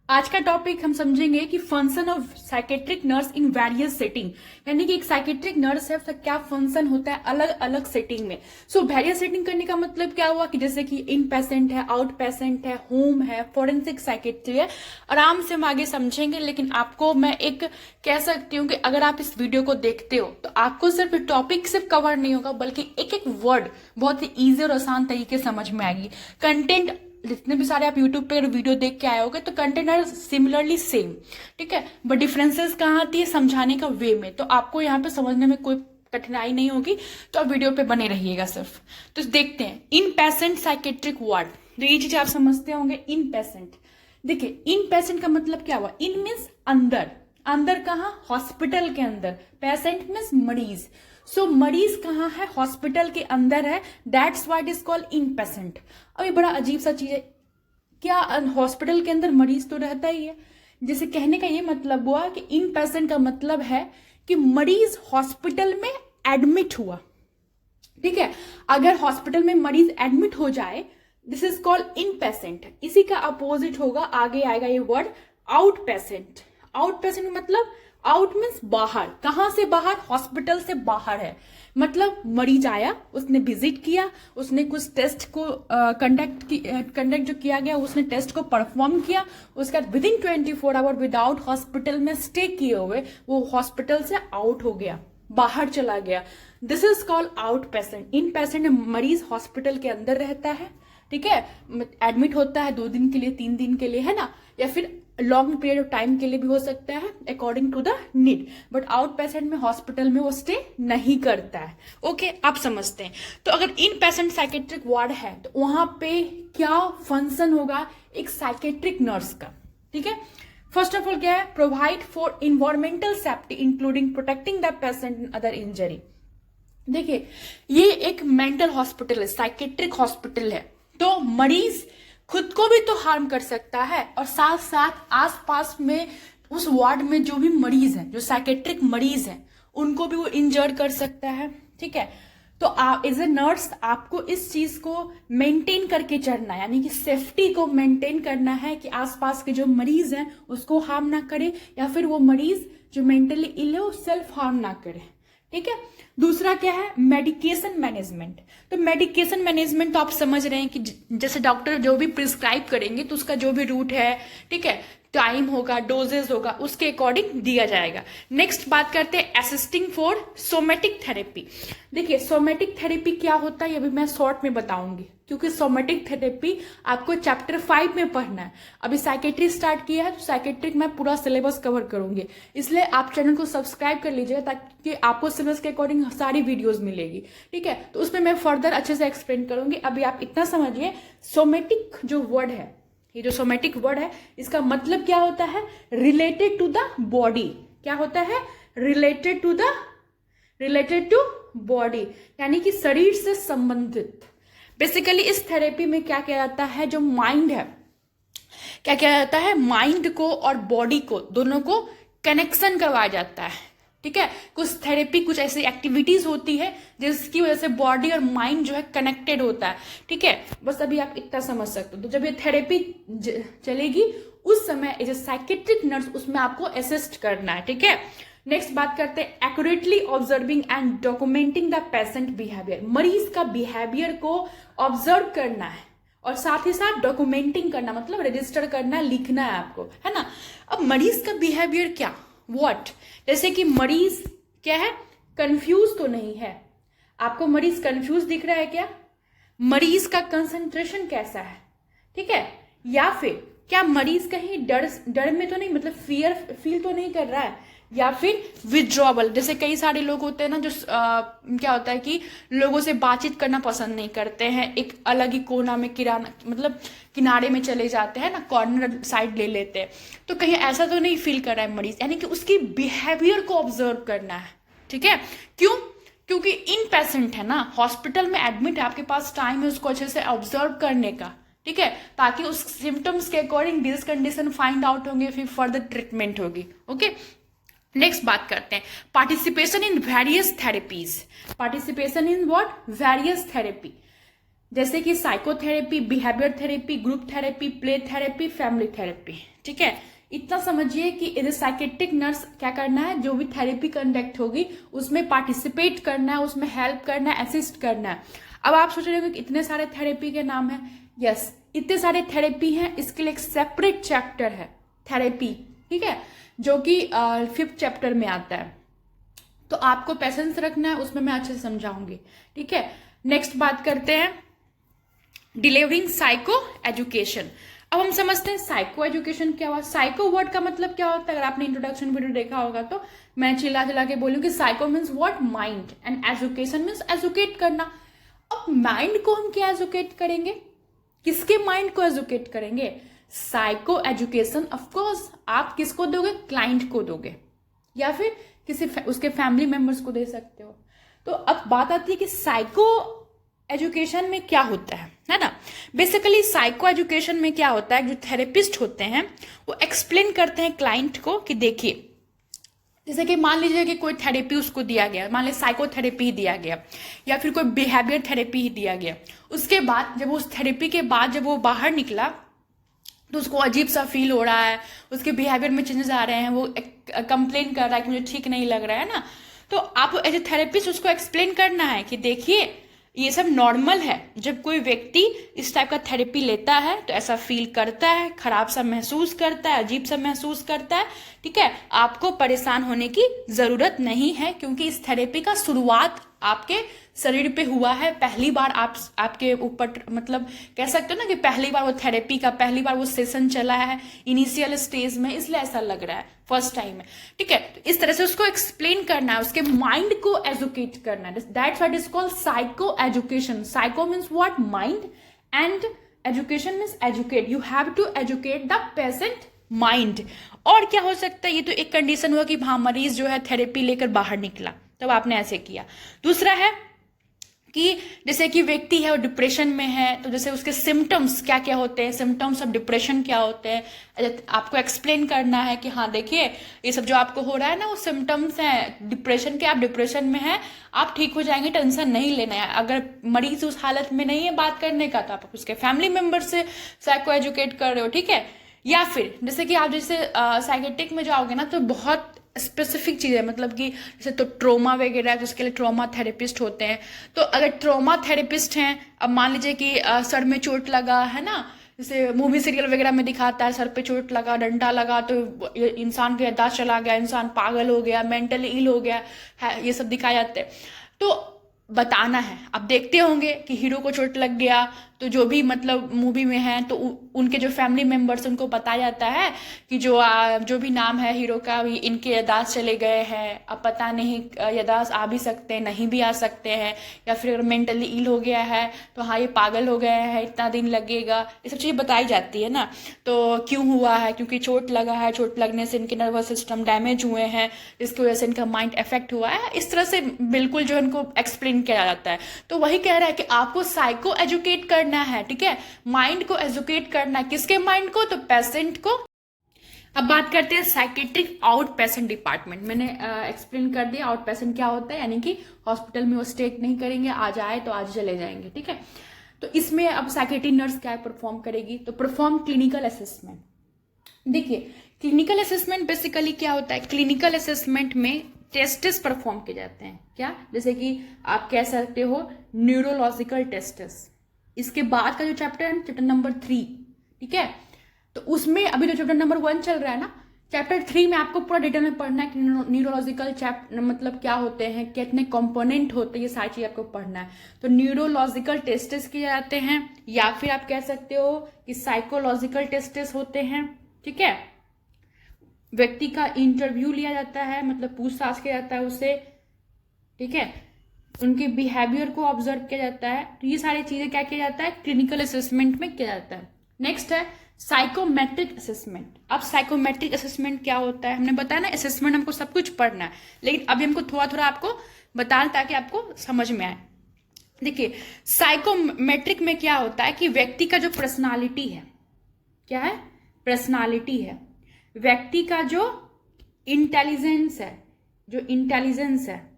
आज का टॉपिक हम समझेंगे कि function of psychiatric nurse in various setting, यानी कि एक साइकेट्रिक नर्स है उसका क्या फंक्शन होता है अलग अलग सेटिंग में। सो वेरियस सेटिंग करने का मतलब क्या हुआ कि जैसे कि इन पेशेंट है, आउट पेशेंट है, होम है, फॉरेंसिक साइकेट्री है। आराम से हम आगे समझेंगे, लेकिन आपको मैं एक कह सकती हूँ कि अगर आप इस वीडियो को देखते हो तो आपको सिर्फ टॉपिक सिर्फ कवर नहीं होगा, बल्कि एक एक वर्ड बहुत ही ईजी और आसान तरीके से समझ में आएगी। कंटेंट जितने भी सारे आप यूट्यूब पे वीडियो देख के आए होगे तो कंटेंट आर सिमिलरली सेम, ठीक है, बट डिफरेंसेस कहाँ आती है समझाने का वे में। तो आपको यहाँ पे समझने में कोई कठिनाई नहीं होगी, तो आप वीडियो पे बने रहिएगा सिर्फ। तो देखते हैं इन पेशेंट साइकेट्रिक वार्ड। तो ये चीज आप समझते होंगे इन पेशेंट। देखिए इन पेशेंट का मतलब क्या हुआ, इन मीन्स अंदर, अंदर कहाँ, हॉस्पिटल के अंदर। पेशेंट मीन्स मरीज। सो मरीज कहाँ है, हॉस्पिटल के अंदर है, that's why it is called in patient. अब ये बड़ा अजीब सा चीज है, क्या हॉस्पिटल के अंदर मरीज तो रहता ही है। जैसे कहने का ये मतलब हुआ कि इन पेशेंट का मतलब है कि मरीज हॉस्पिटल में एडमिट हुआ, ठीक है। अगर हॉस्पिटल में मरीज एडमिट हो जाए, this is called in patient. इसी का अपोजिट होगा, आगे आएगा ये word out patient. Out patient मतलब आउट मीन्स बाहर। कहां से बाहर, हॉस्पिटल से बाहर है। मतलब मरीज आया, उसने विजिट किया, उसने कुछ टेस्ट को कंडक्ट जो किया गया उसने टेस्ट को परफॉर्म किया, उसके बाद with in 24 our without hospital में स्टे किए हुए वो हॉस्पिटल से आउट हो गया, बाहर चला गया। This is called out patient. In patient मरीज हॉस्पिटल के अंदर रहता है, ठीक है, एडमिट होता है 2 दिन के लिए, 3 दिन के लिए, है ना, या फिर लॉन्ग पीरियड ऑफ टाइम के लिए भी हो सकता है according to the need. But out patient में हॉस्पिटल में वो स्टे नहीं करता है। ओके, आप समझते हैं। तो अगर इन पेशेंट साइकेट्रिक वार्ड है तो वहां पे क्या फंक्शन होगा एक साइकेट्रिक नर्स का, ठीक है। फर्स्ट ऑफ ऑल क्या है, provide for environmental safety including protecting the patient in other injury. देखिए ये एक मेंटल हॉस्पिटल है, साइकेट्रिक हॉस्पिटल है, तो मरीज खुद को भी तो हार्म कर सकता है और साथ साथ आसपास में उस वार्ड में जो भी मरीज हैं, जो साइकेट्रिक मरीज हैं, उनको भी वो इंजर्ड कर सकता है, ठीक है। तो आप एज ए नर्स आपको इस चीज को मेंटेन करके चलना है, यानी कि सेफ्टी को मेंटेन करना है कि आसपास के जो मरीज हैं उसको हार्म ना करे, या फिर वो मरीज जो मेंटली इल है वो सेल्फ हार्म ना करे, ठीक है। दूसरा क्या है, मेडिकेशन मैनेजमेंट। तो मेडिकेशन मैनेजमेंट तो आप समझ रहे हैं कि जैसे डॉक्टर जो भी प्रिस्क्राइब करेंगे तो उसका जो भी रूट है, ठीक है, टाइम होगा, डोजेज होगा, उसके अकॉर्डिंग दिया जाएगा। नेक्स्ट बात करते हैं असिस्टिंग फॉर सोमेटिक थेरेपी। देखिए सोमेटिक थेरेपी क्या होता है ये भी मैं शॉर्ट में बताऊंगी, क्योंकि सोमेटिक थेरेपी आपको चैप्टर 5 में पढ़ना है। अभी साइकेट्री स्टार्ट किया है तो साइकेट्रिक मैं पूरा सिलेबस कवर करूंगी, इसलिए आप चैनल को सब्सक्राइब कर लीजिएगा ताकि आपको सिलेबस के अकॉर्डिंग सारी वीडियोस मिलेगी, ठीक है। तो उसमें मैं फर्दर अच्छे से एक्सप्लेन करूंगी। अभी आप इतना समझिए, सोमेटिक जो वर्ड है, ये जो सोमेटिक वर्ड है इसका मतलब क्या होता है, रिलेटेड टू द बॉडी। क्या होता है, रिलेटेड टू बॉडी, यानी कि शरीर से संबंधित। बेसिकली इस थेरेपी में क्या किया जाता है, जो माइंड है, क्या किया जाता है, माइंड को और बॉडी को दोनों को कनेक्शन करवाया जाता है, ठीक है। कुछ थेरेपी, कुछ ऐसी एक्टिविटीज होती है जिसकी वजह से बॉडी और माइंड जो है कनेक्टेड होता है, ठीक है। बस अभी आप इतना समझ सकते हो। तो जब ये थेरेपी चलेगी उस समय एज ए साइकेट्रिक नर्स उसमें आपको असिस्ट करना है, ठीक है। नेक्स्ट बात करते हैं accurately observing and documenting the patient behaviour. मरीज का बिहेवियर को ऑब्जर्व करना है और साथ ही साथ डॉक्यूमेंटिंग करना, मतलब रजिस्टर करना, लिखना है आपको, है ना। अब मरीज का बिहेवियर क्या, व्हाट, जैसे कि मरीज क्या है, कंफ्यूज तो नहीं है, आपको मरीज कंफ्यूज दिख रहा है क्या, मरीज का कंसंट्रेशन कैसा है, ठीक है, या फिर क्या मरीज कहीं डर में तो नहीं, मतलब फियर फील तो नहीं कर रहा है, या फिर विड्रॉबल, जैसे कई सारे लोग होते हैं ना जो क्या होता है कि लोगों से बातचीत करना पसंद नहीं करते हैं, एक अलग ही कोना में किनारे में चले जाते हैं ना, कॉर्नर साइड ले लेते हैं। तो कहीं ऐसा तो नहीं फील कर रहा है मरीज, यानी कि उसकी बिहेवियर को ऑब्जर्व करना है, ठीक है। क्यों, क्योंकि इन पेशेंट है ना, हॉस्पिटल में एडमिट है, आपके पास टाइम है उसको अच्छे से ऑब्जर्व करने का, ठीक है, ताकि उस सिम्टम्स के according disease condition find out होंगे, फिर फर्दर ट्रीटमेंट होगी, ओके। नेक्स्ट बात करते हैं participation in various therapies. Participation in what, various therapy. जैसे कि psychotherapy, behaviour therapy, group therapy, play therapy, family therapy. ठीक है, इतना समझिए कि एज ए साइकेट्रिक नर्स क्या करना है, जो भी थेरेपी कंडक्ट होगी उसमें पार्टिसिपेट करना है, उसमें हेल्प करना है, असिस्ट करना है। अब आप सोच रहे हो कि इतने सारे थेरेपी के नाम है। यस, इतने सारे थेरेपी हैं, इसके लिए एक सेपरेट चैप्टर है थेरेपी, ठीक है, जो कि 5th चैप्टर में आता है। तो आपको पेशेंस रखना है, उसमें मैं अच्छे से समझाऊंगी। ठीक है, नेक्स्ट बात करते हैं डिलीवरिंग साइको एजुकेशन। अब हम समझते हैं साइको एजुकेशन क्या हुआ। साइको वर्ड का मतलब क्या होता है, अगर आपने इंट्रोडक्शन वीडियो देखा होगा तो मैं चिल्ला चिल्ला के बोलूँ कि psycho means what, mind, and education means educate करना। अब माइंड को हम क्या एजुकेट करेंगे, किसके माइंड को एजुकेट करेंगे? साइको एजुकेशन ऑफकोर्स आप किसको दोगे, क्लाइंट को दोगे, या फिर किसी उसके फैमिली मेंबर्स को दे सकते हो। तो अब बात आती है कि साइको एजुकेशन में क्या होता है ना। बेसिकली साइको एजुकेशन में क्या होता है, जो थेरेपिस्ट होते हैं वो एक्सप्लेन करते हैं क्लाइंट को कि देखिए, जैसे कि मान लीजिए कि कोई थेरेपी उसको दिया गया, मान लीजिए साइकोथेरेपी ही दिया गया या फिर कोई बिहेवियर थेरेपी ही दिया गया। उसके बाद जब उस थेरेपी के बाद जब वो बाहर निकला तो उसको अजीब सा फील हो रहा है, उसके बिहेवियर में चेंजेस आ रहे हैं, वो कंप्लेन कर रहा है कि मुझे ठीक नहीं लग रहा है ना। तो आप एज ए थेरेपिस्ट उसको एक्सप्लेन करना है कि देखिए ये सब नॉर्मल है, जब कोई व्यक्ति इस टाइप का थेरेपी लेता है तो ऐसा फील करता है, खराब सा महसूस करता है, अजीब सा महसूस करता है। ठीक है, आपको परेशान होने की जरूरत नहीं है, क्योंकि इस थेरेपी का शुरुआत आपके शरीर पे हुआ है, पहली बार आपके ऊपर, मतलब कह सकते हो ना कि पहली बार वो थेरेपी का पहली बार वो सेशन चला है इनिशियल स्टेज में, इसलिए ऐसा लग रहा है, फर्स्ट टाइम है। ठीक है, तो इस तरह से उसको एक्सप्लेन करना है, उसके माइंड को एजुकेट करना है। That's what is called psycho education. Psycho means what, mind, and education means educate. You have to educate the patient mind. और क्या हो सकता है, ये तो एक कंडीशन हुआ कि हाँ मरीज जो है थेरेपी लेकर बाहर निकला, तब आपने ऐसे किया। दूसरा है कि जैसे कि व्यक्ति है वो डिप्रेशन में है, तो जैसे उसके सिम्टम्स क्या क्या होते हैं, सिम्टम्स ऑफ डिप्रेशन क्या होते हैं, आपको एक्सप्लेन करना है कि हाँ देखिए ये सब जो आपको हो रहा है ना वो सिम्टम्स हैं डिप्रेशन के, आप डिप्रेशन में हैं, आप ठीक हो जाएंगे, टेंशन नहीं लेना है। अगर मरीज उस हालत में नहीं है बात करने का तो आप उसके फैमिली मेंबर से साइको एजुकेट कर रहे हो। ठीक है, या फिर जैसे कि आप जैसे साइकेट्रिक में जाओगे ना तो बहुत स्पेसिफिक चीज़ है, मतलब कि जैसे तो ट्रोमा वगैरह है तो उसके लिए ट्रोमा थेरेपिस्ट होते हैं। तो अगर ट्रोमा थेरेपिस्ट हैं, अब मान लीजिए कि सर में चोट लगा है ना, जैसे मूवी सीरियल वगैरह में दिखाता है, सर पे चोट लगा, डंडा लगा तो इंसान का याददाश्त चला गया, इंसान पागल हो गया, मेंटली इल हो गया है, ये सब दिखाया जाता है। तो बताना है, आप देखते होंगे कि हीरो को चोट लग गया तो जो भी मतलब मूवी में है तो उनके जो फैमिली मेंबर्स उनको बताया जाता है कि जो भी नाम है हीरो का, इनके याददाश्त चले गए हैं, अब पता नहीं याददाश्त आ भी सकते हैं, नहीं भी आ सकते हैं, या फिर अगर मेंटली इल हो गया है तो हाँ ये पागल हो गए हैं, इतना दिन लगेगा, ये सब चीज़ें बताई जाती है ना। तो क्यों हुआ है, क्योंकि चोट लगा है, चोट लगने से इनके नर्वस सिस्टम डैमेज हुए हैं, जिसकी वजह से इनका माइंड इफेक्ट हुआ है, इस तरह से बिल्कुल जो इनको एक्सप्लेन किया जाता है। तो वही कह रहा है कि आपको साइको एजुकेट करना है। ठीक है, माइंड को एजुकेट करना है, किसके माइंड को, तो पेशेंट को। अब बात करते हैं साइकेट्रिक आउट पेशेंट डिपार्टमेंट। मैंने एक्सप्लेन कर दिया आउट पेशेंट क्या होता है, यानी कि हॉस्पिटल में वो स्टे नहीं करेंगे, आज आए तो आज चले जाएंगे। ठीक है, तो इसमें अब साइकेट्रिक नर्स क्या परफॉर्म करेगी, तो परफॉर्म क्लिनिकल असेसमेंट। देखिए क्लिनिकल असेसमेंट बेसिकली क्या होता है, क्लिनिकल असेसमेंट में टेस्टेस परफॉर्म किए जाते हैं। क्या, जैसे कि आप कह सकते हो न्यूरोलॉजिकल टेस्टेस। इसके बाद का जो चैप्टर है चैप्टर नंबर 3, ठीक है, तो उसमें अभी जो चैप्टर नंबर 1 चल रहा है ना, चैप्टर 3 में आपको पूरा डिटेल में पढ़ना है कि न्यूरोलॉजिकल चैप्टर मतलब क्या होते हैं, कितने कंपोनेंट होते हैं, ये सारी चीज आपको पढ़ना है। तो न्यूरोलॉजिकल टेस्टेस किए जाते हैं, या फिर आप कह सकते हो कि साइकोलॉजिकल टेस्टेस होते हैं। ठीक है, व्यक्ति का इंटरव्यू लिया जाता है, मतलब पूछताछ किया जाता है उससे। ठीक है, उनके बिहेवियर को ऑब्जर्व किया जाता है। तो ये सारी चीजें क्या किया जाता है, क्लिनिकल असेसमेंट में किया जाता है। नेक्स्ट है साइकोमेट्रिक असेसमेंट। अब साइकोमेट्रिक असेसमेंट क्या होता है, हमने बताया ना असेसमेंट हमको सब कुछ पढ़ना है, लेकिन अभी हमको थोड़ा थोड़ा आपको बताना ताकि आपको समझ में आए। देखिए साइकोमेट्रिक में क्या होता है कि व्यक्ति का जो पर्सनालिटी है, क्या है, पर्सनालिटी है, व्यक्ति का जो इंटेलिजेंस है,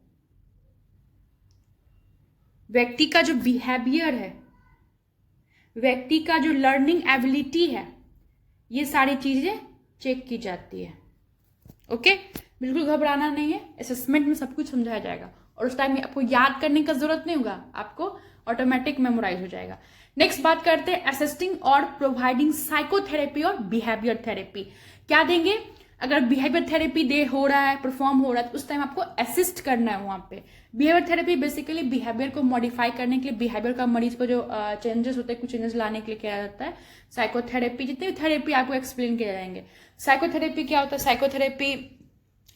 व्यक्ति का जो बिहेवियर है, व्यक्ति का जो लर्निंग एबिलिटी है, ये सारी चीजें चेक की जाती है। ओके, बिल्कुल घबराना नहीं है, असेसमेंट में सब कुछ समझाया जाएगा और उस टाइम में आपको याद करने का जरूरत नहीं होगा, आपको ऑटोमेटिक मेमोराइज हो जाएगा। नेक्स्ट बात करते हैं असिस्टिंग और प्रोवाइडिंग साइकोथेरेपी और बिहेवियर थेरेपी। क्या देंगे? अगर बिहेवियर थेरेपी हो रहा है, परफॉर्म हो रहा है, तो उस टाइम आपको असिस्ट करना है वहां पे। बिहेवियर थेरेपी बेसिकली बिहेवियर को मॉडिफाई करने के लिए, बिहेवियर का मरीज को जो चेंजेस होते हैं, कुछ चेंजेस लाने के लिए किया जाता है। साइकोथेरेपी, जितनी भी थेरेपी आपको एक्सप्लेन किए जाएंगे। साइकोथेरेपी क्या होता है? साइकोथेरेपी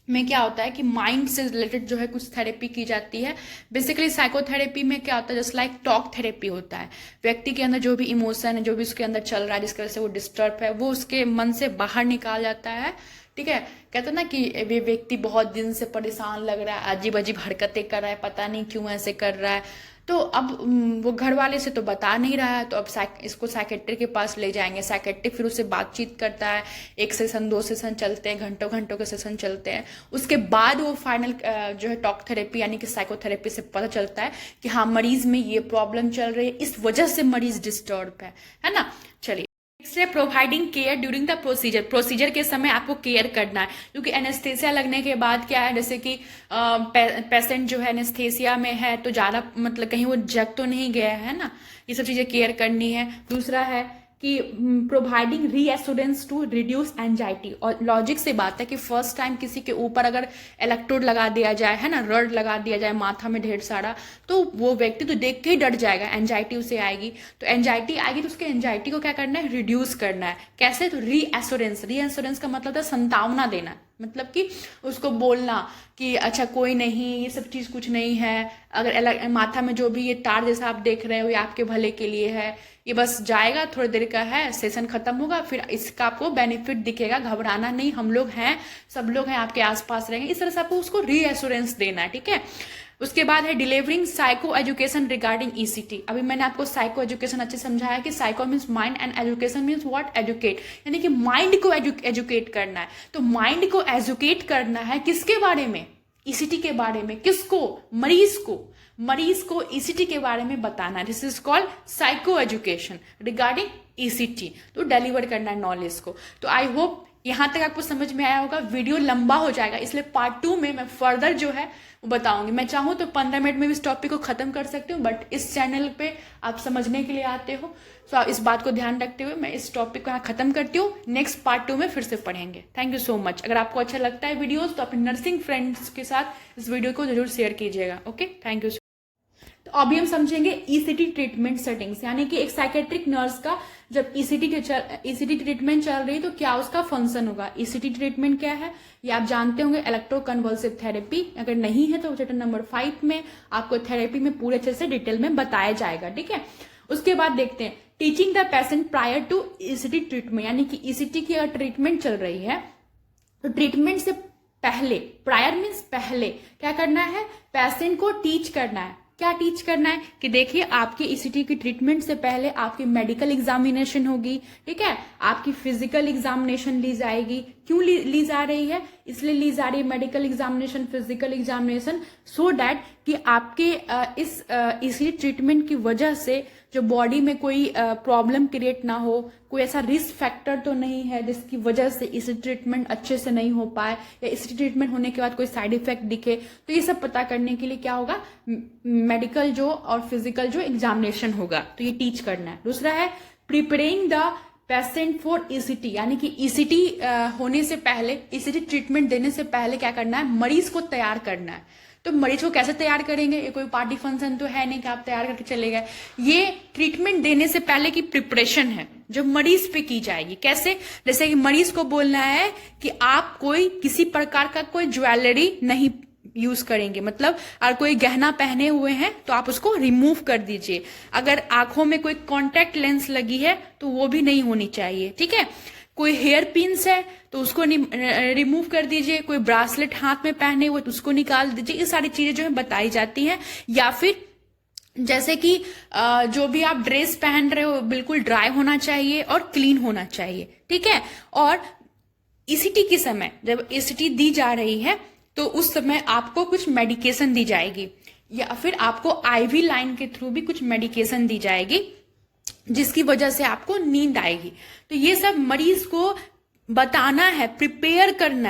में क्या होता है कि माइंड से रिलेटेड जो है कुछ थेरेपी की जाती है। बेसिकली साइकोथेरेपी में क्या होता है, जस्ट लाइक टॉक थेरेपी होता है। व्यक्ति के अंदर जो भी इमोशन है, जो भी उसके अंदर चल रहा है, जिसकी वजह से वो डिस्टर्ब है, वो उसके मन से बाहर निकाल जाता है। ठीक है, कहते हैं ना कि वे व्यक्ति बहुत दिन से परेशान लग रहा है, अजीब अजीब हरकतें कर रहा है, पता नहीं क्यों ऐसे कर रहा है। तो अब वो घर वाले से तो बता नहीं रहा है, तो अब इसको साइकेट्रिक के पास ले जाएंगे। साइकेट्रिक फिर उससे बातचीत करता है, 1 सेशन 2 सेशन चलते हैं, घंटों घंटों के सेशन चलते हैं। उसके बाद वो फाइनल जो है टॉक थेरेपी यानी कि साइकोथेरेपी से पता चलता है कि हाँ, मरीज में ये प्रॉब्लम चल रही है, इस वजह से मरीज डिस्टर्ब है ना। चलिए, नेक्स्ट है providing care during the procedure. Procedure के समय आपको केयर करना है, क्योंकि एनेस्थेसिया लगने के बाद क्या है, जैसे कि पेशेंट जो है एनेस्थेसिया में है तो ज्यादा मतलब कहीं वो जग तो नहीं गया है ना, ये सब चीजें केयर करनी है। दूसरा है कि providing reassurance to reduce anxiety. और लॉजिक से बात है कि फर्स्ट टाइम किसी के ऊपर अगर इलेक्ट्रोड लगा दिया जाए, है ना, रड लगा दिया जाए माथा में ढेर सारा, तो वो व्यक्ति तो देख के ही डर जाएगा, एंजाइटी उसे आएगी। तो एंजाइटी आएगी तो उसके एंजाइटी को क्या करना है, रिड्यूस करना है। कैसे? तो रीएश्योरेंस का मतलब है संतावना देना, मतलब कि उसको बोलना कि अच्छा कोई नहीं, ये सब चीज कुछ नहीं है, अगर माथा में जो भी ये तार जैसा आप देख रहे हो ये आपके भले के लिए है, ये बस जाएगा, थोड़ी देर का है, सेशन खत्म होगा, फिर इसका आपको बेनिफिट दिखेगा, घबराना नहीं, हम लोग हैं, सब लोग हैं, आपके आसपास रहेंगे। इस तरह से आपको उसको रीएश्योरेंस देना है। ठीक है, उसके बाद है delivering psycho education regarding ECT. अभी मैंने आपको साइको एजुकेशन अच्छे समझाया कि psycho means mind and education means what, educate, यानी कि माइंड को एजुकेट करना है। तो माइंड को एजुकेट करना है किसके बारे में? ईसीटी के बारे में। किसको? मरीज को ईसीटी के बारे में बताना। This is called psycho education regarding ECT. तो डिलीवर करना है नॉलेज को। तो आई होप यहां तक आपको समझ में आया होगा। वीडियो लंबा हो जाएगा, इसलिए पार्ट 2 में मैं फर्दर जो है वो बताऊंगी। मैं चाहूं तो 15 मिनट में भी इस टॉपिक को खत्म कर सकती हूँ, बट इस चैनल पे आप समझने के लिए आते हो, तो इस बात को ध्यान रखते हुए मैं इस टॉपिक को यहाँ खत्म करती हूँ। नेक्स्ट पार्ट 2 में फिर से पढ़ेंगे। Thank you so much. अगर आपको अच्छा लगता है वीडियोस तो अपने नर्सिंग फ्रेंड्स के साथ इस वीडियो को जरूर शेयर कीजिएगा। Okay, thank you. तो अभी हम समझेंगे ईसीटी ट्रीटमेंट सेटिंग्स, यानी कि एक साइकेट्रिक नर्स का जब ईसीटी ट्रीटमेंट चल रही है तो क्या उसका फंक्शन होगा। ईसीटी ट्रीटमेंट क्या है ये आप जानते होंगे, इलेक्ट्रोकन्वल्सिव थेरेपी। अगर नहीं है तो चैप्टर नंबर 5 में आपको थेरेपी में पूरे अच्छे से डिटेल में बताया जाएगा। ठीक है, उसके बाद देखते हैं teaching the patient prior to ECT treatment, यानी कि ईसीटी की अगर ट्रीटमेंट चल रही है तो ट्रीटमेंट से पहले, प्रायर मीन्स पहले, क्या करना है, पेशेंट को टीच करना है। क्या टीच करना है कि देखिए आपके ईसीटी की ट्रीटमेंट से पहले आपकी मेडिकल एग्जामिनेशन होगी। ठीक है, आपकी फिजिकल एग्जामिनेशन ली जाएगी। क्यों ली जा रही है? इसलिए ली जा रही है medical examination, physical examination, so that कि आपके इस ईसीटी ट्रीटमेंट की वजह से जो बॉडी में कोई प्रॉब्लम क्रिएट ना हो, कोई ऐसा रिस्क फैक्टर तो नहीं है जिसकी वजह से इस ट्रीटमेंट अच्छे से नहीं हो पाए, या इस ट्रीटमेंट होने के बाद कोई साइड इफेक्ट दिखे। तो ये सब पता करने के लिए क्या होगा, मेडिकल जो और फिजिकल जो एग्जामिनेशन होगा, तो ये टीच करना है। दूसरा है preparing the patient for ECT, यानी कि ईसीटी होने से पहले, ईसीटी ट्रीटमेंट देने से पहले क्या करना है, मरीज को तैयार करना है। तो मरीज को कैसे तैयार करेंगे? ये कोई पार्टी फंक्शन तो है नहीं कि आप तैयार करके चले गए। ये ट्रीटमेंट देने से पहले की प्रिपरेशन है जो मरीज पे की जाएगी। कैसे? जैसे कि मरीज को बोलना है कि आप कोई किसी प्रकार का कोई ज्वेलरी नहीं यूज करेंगे, मतलब अगर कोई गहना पहने हुए हैं तो आप उसको रिमूव कर दीजिए। अगर आंखों में कोई कॉन्टेक्ट लेंस लगी है तो वो भी नहीं होनी चाहिए। ठीक है, कोई हेयर पिन्स है तो उसको रिमूव कर दीजिए, कोई ब्रासलेट हाथ में पहने हुए तो उसको निकाल दीजिए। ये सारी चीजें जो है बताई जाती हैं। या फिर जैसे कि जो भी आप ड्रेस पहन रहे हो बिल्कुल ड्राई होना चाहिए और क्लीन होना चाहिए। ठीक है, और ईसीटी के समय जब ईसीटी दी जा रही है तो उस समय आपको कुछ मेडिकेशन दी जाएगी, या फिर आपको आईवी लाइन के थ्रू भी कुछ मेडिकेशन दी जाएगी जिसकी वजह से आपको नींद आएगी। तो ये सब मरीज को बताना है, प्रिपेयर करना है।